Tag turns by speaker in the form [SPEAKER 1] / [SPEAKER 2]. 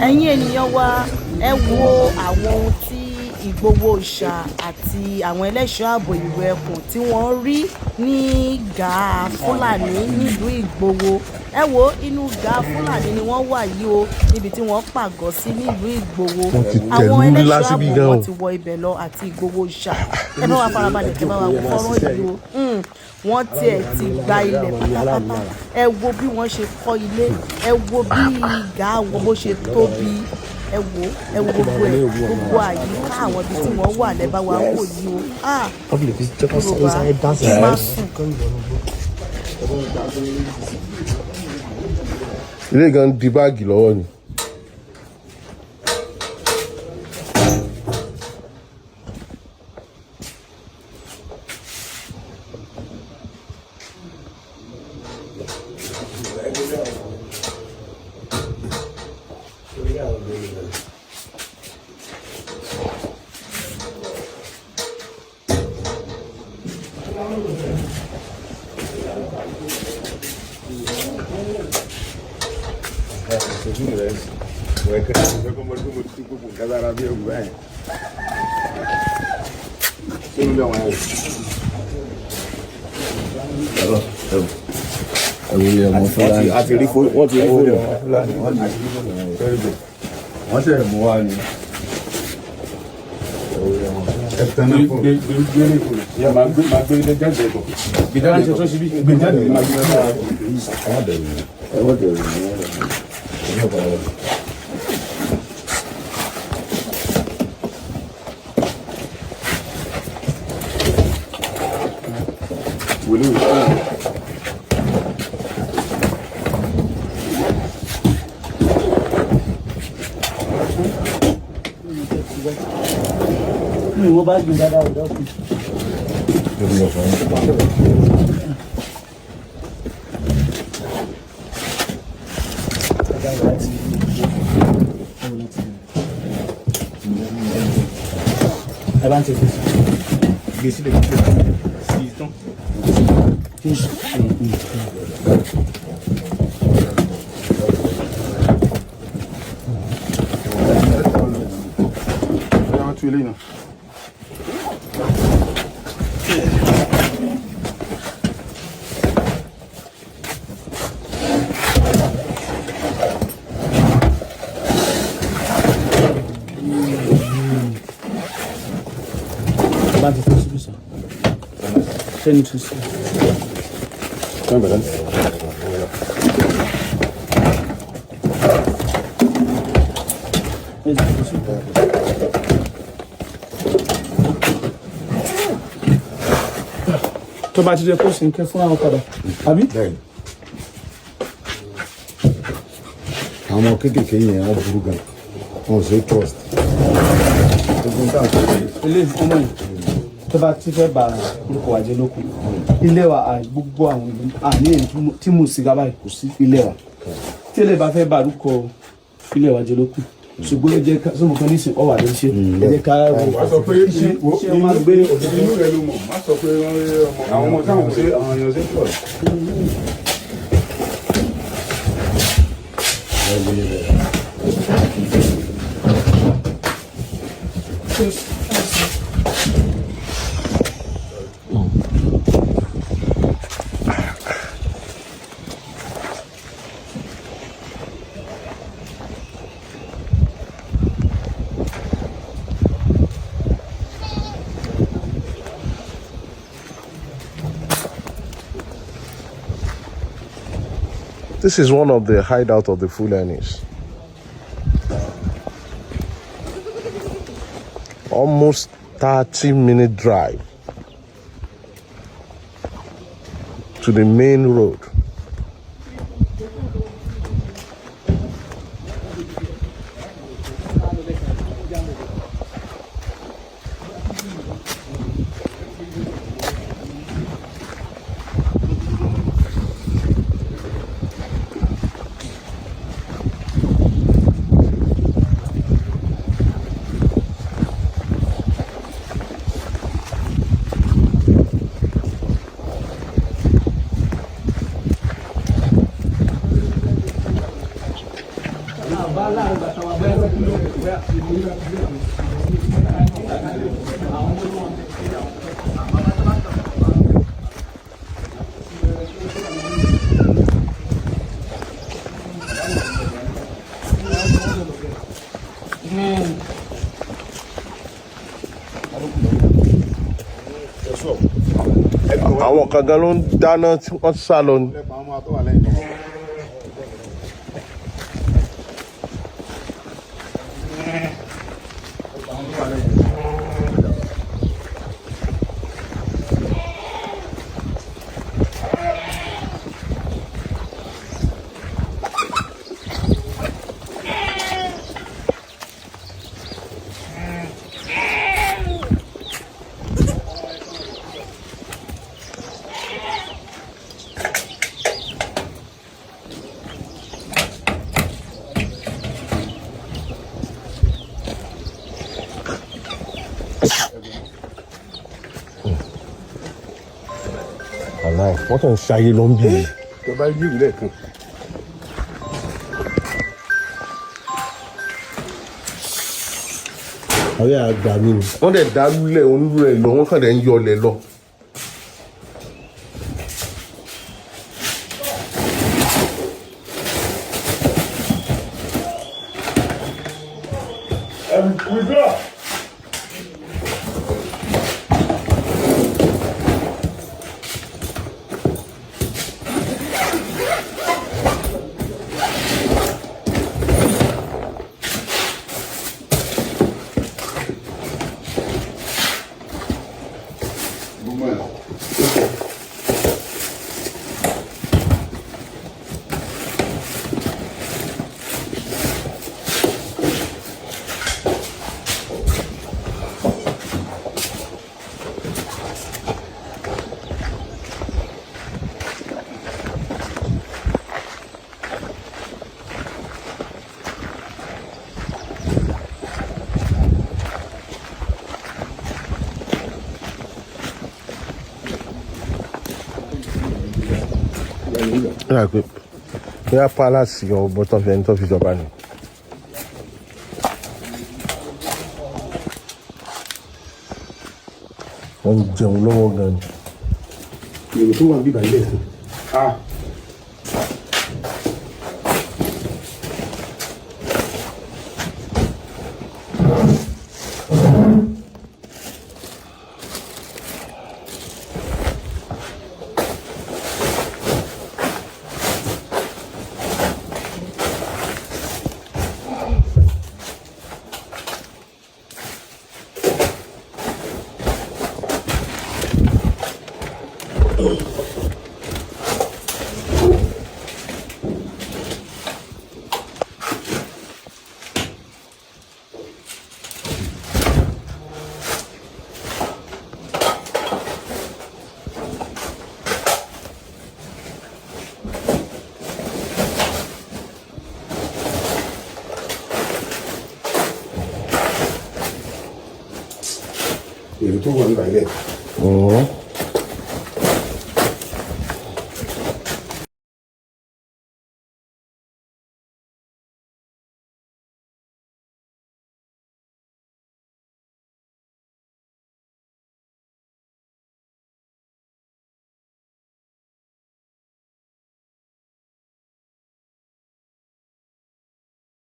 [SPEAKER 1] ẹ̀yin ènìyàn wa ẹ wo àwọn ohun tí Ìgboho Òòṣà àti àwọn ẹlẹ́ṣọ́ ààbò ìlú Ẹkùn tí wọ́n rí ní gàá Fúlàní nílùú Ìgboho. Ẹ wo inú gàá Fúlàní ni wọ́n wà yìí o, níbi tí wọ́n pàgọ́ sí nílùú Ìgboho. Àwọn ẹlẹ́ṣọ́ ààbò wọn ti wọ ibẹ̀ lọ àti Ìgboho Òòṣà. Ẹ bá wa farabalẹ̀ kí ẹ bá wa wo fọ́nrán yìí o. Wọ́n tiẹ̀ ti gba ilẹ̀ pátápátá. Ẹ wo bí wọ́n ṣe kọ́ ilé, ẹ wo bí gàá wọn bó ṣe tóbi. Ẹ wo gbogbo ẹ̀, gbogbo àyíká àwọn ibi tí wọ́n wà lẹ́bàá wa wò yìí o. Yorùbá kí má sùn.
[SPEAKER 2] Ilé gan di báàgì lọ́wọ́ ni.
[SPEAKER 3] Àti rí fóònù wọ́n ti rí fóònù wọ́n ṣe mú wá ní máa gbé ilé jáde ẹ̀kọ́ gbìdára ṣe tó ṣe bí gbé jáde máa gbé wọ́n bá gbé dáadáa ọ̀dọ́ kù. ẹ bá ń tẹ̀sí gbé sílẹ̀ sí tán. Send to see. Tó bá ti jẹ́ kó sì ń kẹ́ fún àwọn padà àbí.
[SPEAKER 4] Àwọn kéékèèké yẹn wọ́n burú gan, wọn ò ṣe trust.
[SPEAKER 3] Ilé ìfowópamọ́ yìí tó bá ti fẹ́ bá orúkọ wa jẹ́ lókun ilé wa gbogbo àwọn ìlú àní èyí tí mo sì gábàá kò sí ilé wa tí ilé bá fẹ́ bá orúkọ ilé wa jẹ́ lókun ṣùgbọ́n ẹ jẹ́ ká sọ́mọ kan ní ìsìn ọ̀wà lè ṣe ẹ jẹ́ ká
[SPEAKER 4] wọ́n sọ pé
[SPEAKER 3] ṣé ọmọ gbé
[SPEAKER 4] inú rẹ̀ ló mọ̀ má sọ pé àwọn ọmọ táwọn ṣe àwọn èèyàn ṣe pọ̀.
[SPEAKER 2] This is one of the hideout of the Fulanis. Almost 30-minute drive to the main road. àwọn kan gan ló ń dáná tí wọ́n sá lọ ni. wọ́n kàn ń ṣayé lọ ń bí i.
[SPEAKER 4] tó bá yí ìlú lẹ́ẹ̀kan.
[SPEAKER 2] ọ̀rẹ́ àgbà mi ni wọ́n dẹ̀ dá lulẹ̀ onírú ẹ̀ lọ wọ́n kàn dẹ̀ ń yọlẹ̀ lọ. Pé bóyá pálásì ọ̀bọ tó fi ẹni tó fi jọba ni. wọ́n ń jẹun lọ́wọ́ gan ni.
[SPEAKER 4] èrò tó wà bíbá ilé ẹ̀sìn. èrò tó wà nígbà ilé.